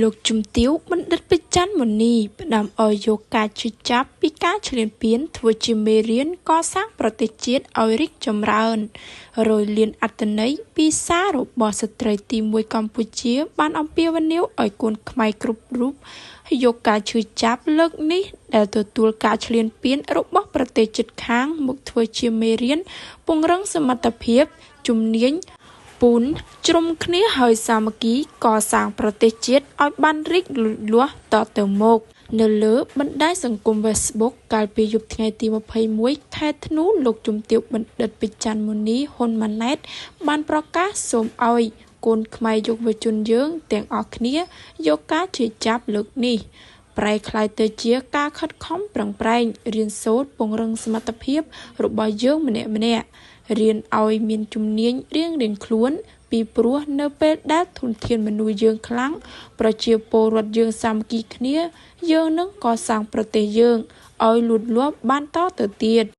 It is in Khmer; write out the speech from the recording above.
លោកជំទាវបណ្ឌិតពេជ្រច័ន្ទមុនីផ្ដាំឲ្យយកការជឿចាប់ពីការឈ្លានពានធ្វើជាមេរៀនកសាងប្រទេសជាតិឲ្យរីកចម្រើនរយលៀនអត្ថន័យពីសាររបស់ស្ត្រីទី1កម្ពុជាបានអំពាវនាវឲ្យកូនខ្មែរគ្រប់រូបយកការឈឺចាប់លើកនេះដែលទទួលការឈ្លានពានរបស់ប្រទេសជិតខាងមកធ្វើជាមេរៀនពង្រឹងសមត្ថភាពជំនាញពូនជ្រុំគ្នាហើយសាមគ្គីកសាងប្រទេសជាតិឲ្យបានរីកលូតលាស់តទៅមុខនៅលើបណ្ដាញសង្គម Facebook កាលពីយប់ថ្ងៃទី21ខែធ្នូលោកជំទាវបណ្ឌិតពេជ្រច័ន្ទមុនីហ៊ុនម៉ាណែតបានប្រកាសសូមឲ្យកូនខ្មែរយុវជនយើងទាំងអស់គ្នាយកការជឿចាប់លើកនេះប្រែក្លាយទៅជាការខិតខំប្រឹងប្រែងរៀនសូត្រពង្រឹងសមត្ថភាពរបស់យើងម្នាក់ៗរៀនឲ្យមានជំនាញរៀងៗខ្លួនពីព្រោះនៅពេលដែលធនធានមនុស្សយើងខ្លាំងប្រជាពលរដ្ឋយើងសាមគ្គីគ្នាយើងនឹងកសាងប្រទេសយើងឲ្យលូតលាស់បានតទៅទៀត